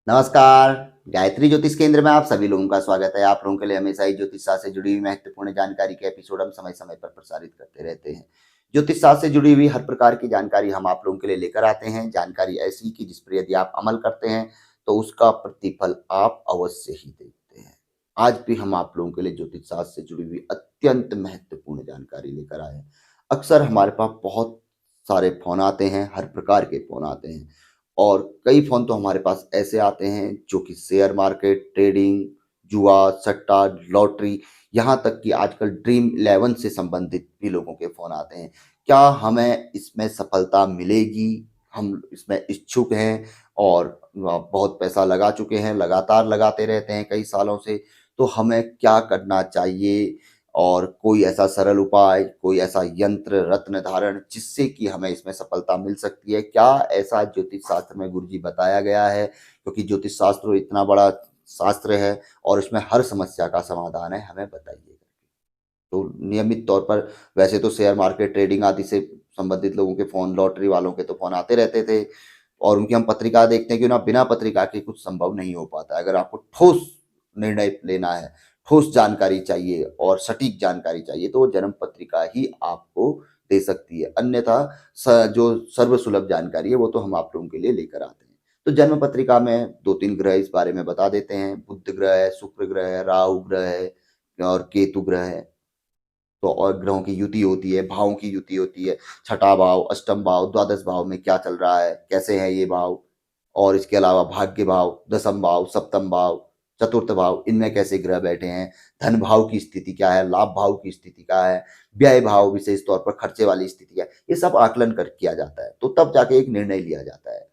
नमस्कार। गायत्री ज्योतिष केंद्र में आप सभी लोगों का स्वागत है। आप लोगों के लिए हमेशा ही ज्योतिष शास्त्र से जुड़ी हुई महत्वपूर्ण जानकारी के एपिसोड हम समय समय पर प्रसारित करते रहते हैं। ज्योतिष शास्त्र से जुड़ी हुई हर प्रकार की जानकारी हम आप लोगों के लिए लेकर आते हैं। जानकारी ऐसी कि जिस पर यदि आप अमल करते हैं तो उसका प्रतिफल आप अवश्य ही देखते हैं। आज भी हम आप लोगों के लिए ज्योतिष शास्त्र से जुड़ी हुई अत्यंत महत्वपूर्ण जानकारी लेकर आए हैं। अक्सर हमारे पास बहुत सारे फोन आते हैं, हर प्रकार के फोन आते हैं और कई फ़ोन तो हमारे पास ऐसे आते हैं जो कि शेयर मार्केट, ट्रेडिंग, जुआ, सट्टा, लॉटरी, यहाँ तक कि आजकल ड्रीम इलेवन से संबंधित भी लोगों के फ़ोन आते हैं। क्या हमें इसमें सफलता मिलेगी? हम इसमें इच्छुक हैं और बहुत पैसा लगा चुके हैं, लगातार लगाते रहते हैं कई सालों से, तो हमें क्या करना चाहिए? और कोई ऐसा सरल उपाय, कोई ऐसा यंत्र, रत्न धारण जिससे कि हमें इसमें सफलता मिल सकती है? क्या ऐसा ज्योतिष शास्त्र में गुरुजी बताया गया है? क्योंकि ज्योतिष शास्त्र इतना बड़ा शास्त्र है और इसमें हर समस्या का समाधान है, हमें बताइए। तो नियमित तौर पर वैसे तो शेयर मार्केट, ट्रेडिंग आदि से संबंधित लोगों के फ़ोन, लॉटरी वालों के तो फ़ोन आते रहते थे और उनकी हम पत्रिका देखते हैं कि ना बिना पत्रिका के कुछ संभव नहीं हो पाता है। अगर आपको ठोस निर्णय लेना है, ठोस जानकारी चाहिए और सटीक जानकारी चाहिए तो वो जन्म पत्रिका ही आपको दे सकती है। अन्यथा जो सर्वसुलभ जानकारी है वो तो हम आप लोगों के लिए लेकर आते हैं। तो जन्म पत्रिका में 2-3 ग्रह इस बारे में बता देते हैं। बुध ग्रह है, शुक्र ग्रह है, राहु ग्रह है और केतु ग्रह है। तो और ग्रहों की युति होती है, भावों की युति होती है। छठा भाव, अष्टम भाव, द्वादश भाव में क्या चल रहा है, कैसे हैं ये भाव, और इसके अलावा भाग्य भाव, दसम भाव, सप्तम भाव, चतुर्थ भाव, इनमें कैसे ग्रह बैठे हैं, धन भाव की स्थिति क्या है, लाभ भाव की स्थिति क्या है, व्यय भाव विशेष तौर पर खर्चे वाली स्थिति क्या है, ये सब आकलन कर किया जाता है। तो तब जाके एक निर्णय लिया जाता है।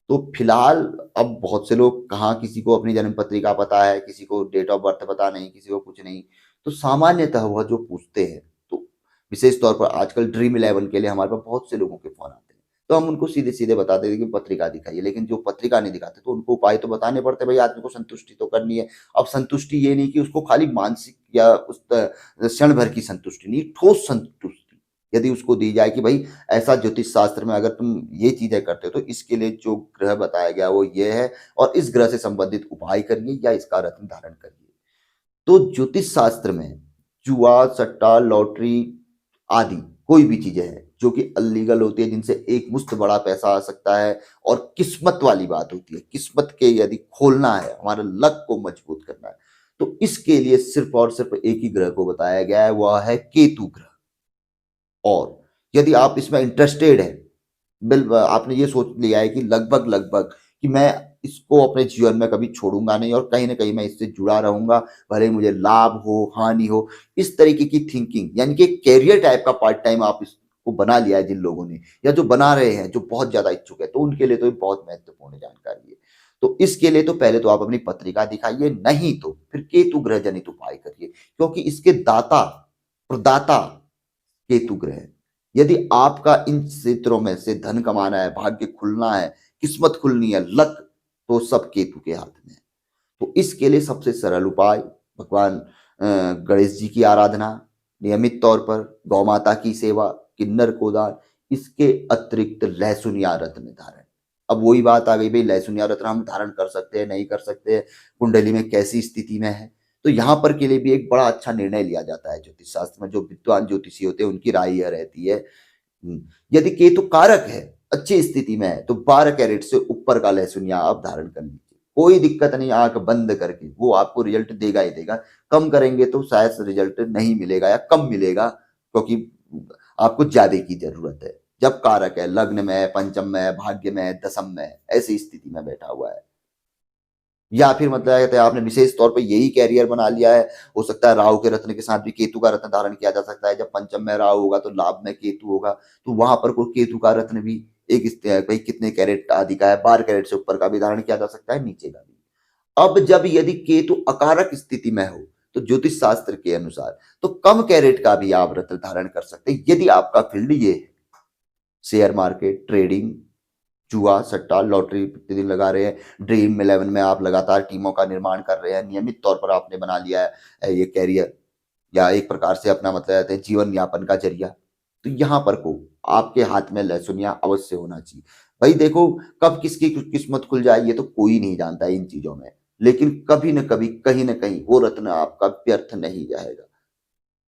तो फिलहाल अब बहुत से लोग, कहाँ किसी को अपनी जन्म पत्रिका पता है, किसी को डेट ऑफ बर्थ पता नहीं, किसी को कुछ नहीं। तो सामान्यतः वह जो पूछते हैं, तो विशेष तौर पर आजकल ड्रीम इलेवन के लिए हमारे पास बहुत से लोगों के फोन आते हैं, तो हम उनको सीधे सीधे बता देते हैं कि पत्रिका दिखाइए। लेकिन जो पत्रिका नहीं दिखाते तो उनको उपाय तो बताने पड़ते हैं, भाई आदमी को संतुष्टि तो करनी है। अब संतुष्टि ये नहीं कि उसको खाली मानसिक या उस क्षण भर की संतुष्टि नहीं, ठोस संतुष्टि यदि उसको दी जाए कि भाई ऐसा ज्योतिष शास्त्र में अगर तुम ये चीजें करते हो तो इसके लिए जो ग्रह बताया गया वो ये है और इस ग्रह से संबंधित उपाय करिए या इसका रत्न धारण करिए। तो ज्योतिष शास्त्र में जुआ, सट्टा, लॉटरी आदि कोई भी चीजें हैं जो कि अलीगल होती है, जिनसे एक मुश्त बड़ा पैसा आ सकता है और किस्मत वाली बात होती है। किस्मत के यदि खोलना है, हमारे लक को मजबूत करना है, तो इसके लिए सिर्फ और सिर्फ एक ही ग्रह को बताया गया है, वह है केतु ग्रह। और यदि आप इसमें इंटरेस्टेड हैं, आपने ये सोच लिया है कि लगभग लगभग कि मैं इसको अपने जीवन में कभी छोड़ूंगा नहीं और कहीं ना कहीं मैं इससे जुड़ा रहूंगा, भले मुझे लाभ हो हानि हो, इस तरीके की थिंकिंग, यानी कि कैरियर टाइप का पार्ट टाइम आप इसको बना लिया है जिन लोगों ने, या जो बना रहे हैं, जो बहुत ज्यादा इच्छुक है, तो उनके लिए तो ये बहुत महत्वपूर्ण जानकारी है। तो इसके लिए तो पहले तो आप अपनी पत्रिका दिखाइए, नहीं तो फिर केतु ग्रह जनित उपाय करिए, क्योंकि इसके दाता प्रदाता केतु ग्रह है। यदि आपका इन क्षेत्रों में से धन कमाना है, भाग्य खुलना है, किस्मत खुलनी है, लक, तो सब केतु के हाथ में है। तो इसके लिए सबसे सरल उपाय भगवान गणेश जी की आराधना, नियमित तौर पर गौ माता की सेवा, किन्नर को दान, इसके अतिरिक्त लहसुन या रत्न धारण। अब वही बात आ गई, भाई लहसुन या रत्न हम धारण कर सकते हैं नहीं कर सकते, कुंडली में कैसी स्थिति में है, तो यहाँ पर के लिए भी एक बड़ा अच्छा निर्णय लिया जाता है ज्योतिष शास्त्र में। जो विद्वान ज्योतिषी होते हैं उनकी राय यह रहती है, यदि केतु कारक है, अच्छी स्थिति में है, तो 12 कैरेट से ऊपर का लहसुन या आप धारण कर लीजिए, कोई दिक्कत नहीं, आंख बंद करके, वो आपको रिजल्ट देगा ही देगा। कम करेंगे तो शायद रिजल्ट नहीं मिलेगा या कम मिलेगा, क्योंकि आपको ज्यादा की जरूरत है। जब कारक है, लग्न में है, पंचम में है, भाग्य में है, दसम में है, ऐसी स्थिति में बैठा हुआ है, या फिर मतलब कहते हैं आपने विशेष तौर पे यही कैरियर बना लिया है, हो सकता है राहु के रत्न के साथ भी केतु का रत्न धारण किया जा सकता है। जब पंचम में राहु होगा तो लाभ में केतु होगा, तो वहां पर कोई केतु का रत्न भी एक भाई कितने कैरेट आदि का है, 12 कैरेट से ऊपर का भी धारण किया जा सकता है, नीचे का भी। अब जब यदि केतु अकारक स्थिति में हो तो ज्योतिष शास्त्र के अनुसार तो कम कैरेट का भी आप रत्न धारण कर सकते हैं, यदि आपका फील्ड ये है, शेयर मार्केट, ट्रेडिंग, जुआ, सट्टा, लॉटरी प्रतिदिन लगा रहे हैं, ड्रीम इलेवन में आप लगातार टीमों का निर्माण कर रहे हैं, नियमित तौर पर आपने बना लिया है ये कैरियर, या एक प्रकार से अपना मतलब कहते हैं जीवन यापन का जरिया, तो यहाँ पर को आपके हाथ में लहसुनिया अवश्य होना चाहिए। भाई देखो, कब किसकी किस्मत खुल जाए ये तो कोई नहीं जानता इन चीजों में, लेकिन कभी न कभी कहीं न कहीं वो रत्न आपका व्यर्थ नहीं जाएगा।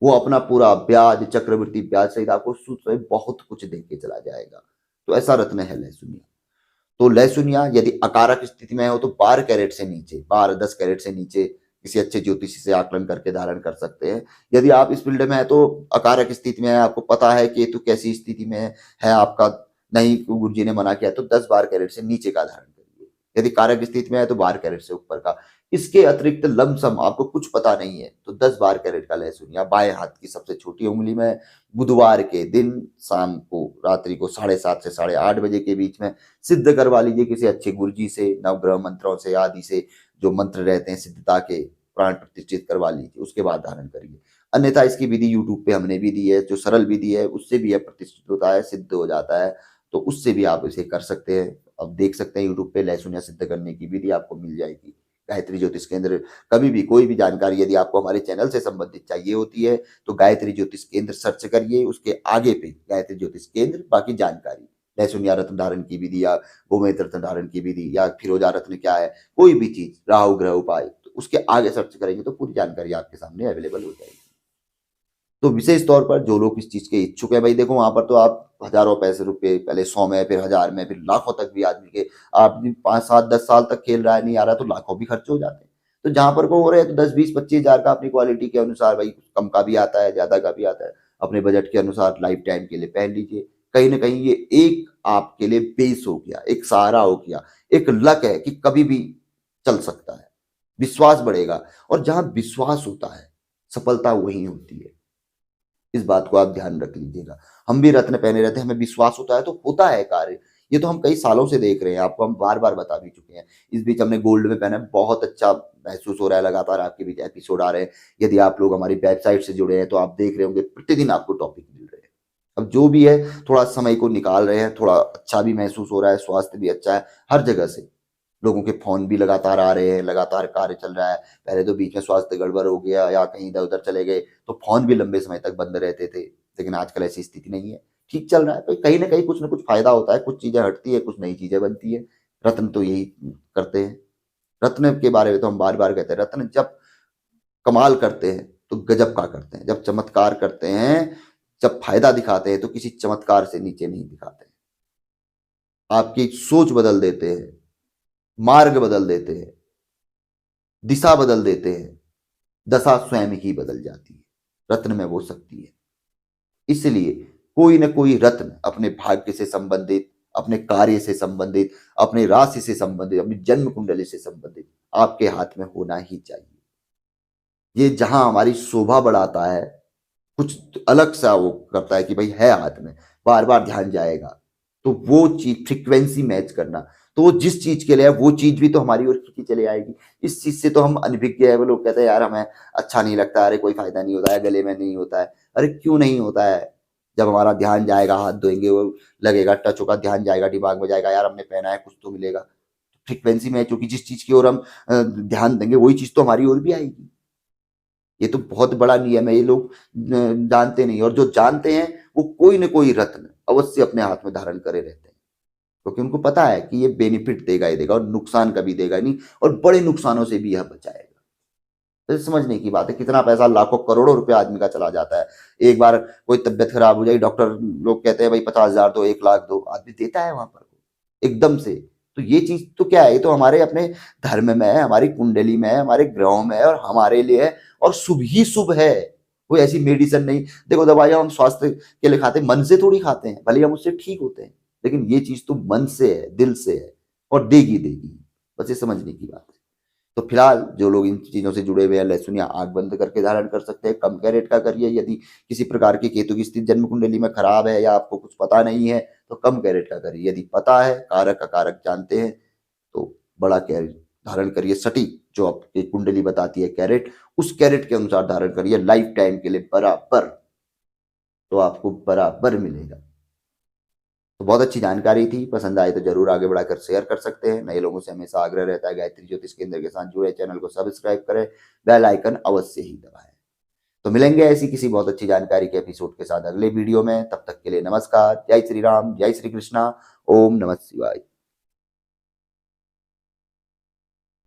वो अपना पूरा ब्याज, चक्रवृद्धि ब्याज सहित आपको सूद सहित बहुत कुछ दे के चला जाएगा। तो ऐसा रत्न है लहसुनिया। तो लहसुनिया यदि अकारक स्थिति में हो तो 12 कैरेट से नीचे, 12-10 कैरेट से नीचे किसी अच्छे ज्योतिषी से आकलन करके धारण कर सकते हैं। यदि आप इस फील्ड में है तो अकारक स्थिति में है, आपको पता है केतु कैसी स्थिति में है आपका, नहीं गुरु जी ने मना किया तो 10-12 कैरेट से नीचे का धारण करिए। यदि कारक स्थिति में है तो 12 कैरेट से ऊपर का। इसके अतिरिक्त लमसम आपको कुछ पता नहीं है तो 10-12 कैरेट का लहसुनिया बाएं हाथ की सबसे छोटी उंगली में बुधवार के दिन शाम को, रात्रि को 7:30 से 8:30 बजे के बीच में सिद्ध करवा लीजिए किसी अच्छे गुरुजी से, नवग्रह मंत्रों से आदि से, जो मंत्र रहते हैं सिद्धता के, प्राण प्रतिष्ठित करवा लीजिए, उसके बाद धारण करिए। अन्यथा इसकी विधि यूट्यूब पे हमने भी दी है, जो सरल विधि है उससे भी यह प्रतिष्ठित होता है, सिद्ध हो जाता है, तो उससे भी आप इसे कर सकते हैं। अब देख सकते हैं यूट्यूब पे लहसुनिया सिद्ध करने की विधि आपको मिल जाएगी। गायत्री ज्योतिष केंद्र, कभी भी कोई भी जानकारी यदि आपको हमारे चैनल से संबंधित चाहिए होती है तो गायत्री ज्योतिष केंद्र सर्च करिए, उसके आगे पे गायत्री ज्योतिष केंद्र, बाकी जानकारी, लहसुनिया रत्न धारण की विधि या गोमेद रत्न धारण की विधि या फिरोजा रत्न क्या है, कोई भी चीज, राहु ग्रह उपाय, तो उसके आगे सर्च करेंगे तो पूरी जानकारी आपके सामने अवेलेबल हो जाएगी। तो विशेष तौर पर जो लोग इस चीज के इच्छुक है, भाई देखो वहां पर तो आप हजारों पैसे रुपए, पहले 100 में, फिर 1000 में, फिर लाखों तक भी आदमी के, आप 5-7-10 साल तक खेल रहा है नहीं आ रहा तो लाखों भी खर्च हो जाते हैं। तो जहां पर को हो रहे हैं तो 10-20-25 हजार का अपनी क्वालिटी के अनुसार, भाई कम का भी आता है, ज्यादा का भी आता है, अपने बजट के अनुसार लाइफ टाइम के लिए पहन लीजिए। कहीं ना कहीं ये एक आपके लिए बेस हो गया, एक सहारा हो गया, एक लक है कि कभी भी चल सकता है, विश्वास बढ़ेगा। और जहां विश्वास होता है सफलता वही होती है, इस बात को आप ध्यान रख लीजिएगा। हम भी रत्न पहने रहते हैं, हमें विश्वास होता है तो होता है कार्य। ये तो हम कई सालों से देख रहे हैं, आपको हम बार बार बता भी चुके हैं। इस बीच हमने गोल्ड में पहना है, बहुत अच्छा महसूस हो रहा है, लगातार आपके बीच एपिसोड आ रहे हैं। यदि आप लोग हमारी वेबसाइट से जुड़े हैं तो आप देख रहे होंगे प्रतिदिन आपको टॉपिक मिल रहे हैं। अब जो भी है थोड़ा समय को निकाल रहे हैं, थोड़ा अच्छा भी महसूस हो रहा है, स्वास्थ्य भी अच्छा है, हर जगह से लोगों के फोन भी लगातार आ रहे हैं, लगातार कार्य चल रहा है। पहले तो बीच में स्वास्थ्य गड़बड़ हो गया या कहीं इधर उधर चले गए तो फोन भी लंबे समय तक बंद रहते थे, लेकिन आजकल ऐसी स्थिति नहीं है, ठीक चल रहा है। तो कहीं ना कुछ फायदा होता है, कुछ चीजें हटती है, कुछ नई चीजें बनती है। रत्न तो यही करते हैं। रत्न के बारे में तो हम बार बार कहते हैं, रत्न जब कमाल करते हैं तो गजब का करते हैं, जब चमत्कार करते हैं, जब फायदा दिखाते हैं तो किसी चमत्कार से नीचे नहीं दिखाते। आपकी सोच बदल देते हैं, मार्ग बदल देते हैं, दिशा बदल देते हैं, दशा स्वयं ही बदल जाती है। रत्न में वो शक्ति है। इसलिए कोई न कोई रत्न अपने भाग्य से संबंधित, अपने कार्य से संबंधित, अपने राशि से संबंधित, अपनी जन्म कुंडली से संबंधित आपके हाथ में होना ही चाहिए। ये जहां हमारी शोभा बढ़ाता है, कुछ अलग सा वो करता है कि भाई है हाथ में, बार बार ध्यान जाएगा, तो वो चीज फ्रीक्वेंसी मैच करना, तो वो जिस चीज के लिए है वो चीज भी तो हमारी ओर खींची चले आएगी। इस चीज से तो हम अनभिज्ञ है। वो लोग कहते हैं यार हमें अच्छा नहीं लगता, अरे कोई फायदा नहीं होता है, गले में नहीं होता है। अरे क्यों नहीं होता है? जब हमारा ध्यान जाएगा, हाथ धोएंगे, वो लगेगा, टच होगा, ध्यान जाएगा, दिमाग में जाएगा, यार हमने पहना है, कुछ तो मिलेगा। फ्रीक्वेंसी मैच होगी, जिस चीज की ओर हम ध्यान देंगे वही चीज तो हमारी ओर भी आएगी। ये तो बहुत बड़ा नियम है, ये लोग जानते नहीं, और जो जानते हैं वो कोई न कोई रत्न अवश्य अपने हाथ में धारण करे रहते हैं, क्योंकि उनको पता है कि ये बेनिफिट देगा ही देगा और नुकसान कभी देगा नहीं, और बड़े नुकसानों से भी यह बचाएगा। तो समझने की बात है, कितना पैसा, लाखों करोड़ों रुपए आदमी का चला जाता है। एक बार कोई तबियत खराब हो जाए, डॉक्टर लोग कहते हैं भाई 50,000 दो, 1 लाख दो, आदमी देता है वहां पर एकदम से। तो ये चीज तो क्या है, ये तो हमारे अपने धर्म में है, हमारी कुंडली में है, हमारे ग्रहों में है, और हमारे लिए है, और शुभ ही शुभ है। कोई ऐसी मेडिसिन नहीं। देखो दवाइयां हम स्वास्थ्य के लिए खाते हैं, मन से थोड़ी खाते हैं, भले हम उससे ठीक होते हैं, लेकिन ये चीज तो मन से है, दिल से है, और देगी देगी। बस ये समझने की बात है। तो फिलहाल जो लोग इन चीजों से जुड़े हुए हैं, लहसुन या आंख बंद करके धारण कर सकते हैं। कम कैरेट का करिए। यदि किसी प्रकार की केतु की स्थिति जन्म कुंडली में खराब है या आपको कुछ पता नहीं है तो कम कैरेट का करिए। यदि पता है, कारक का कारक जानते हैं, तो बड़ा कैरेट धारण करिए, सटीक जो आपकी कुंडली बताती है कैरेट, उस कैरेट के अनुसार धारण करिए, लाइफ टाइम के लिए बराबर, तो आपको बराबर मिलेगा। तो बहुत अच्छी जानकारी थी, पसंद आए तो जरूर आगे बढ़ाकर शेयर कर सकते हैं। नए लोगों से हमेशा आग्रह रहता है गायत्री ज्योतिष केंद्र के साथ जुड़े, चैनल को सब्सक्राइब करें, बेल आइकन अवश्य ही दबाएं। तो मिलेंगे ऐसी किसी बहुत अच्छी जानकारी के एपिसोड के साथ अगले वीडियो में। तब तक के लिए नमस्कार। जय श्री राम, जय श्री कृष्णा, ओम नमः शिवाय।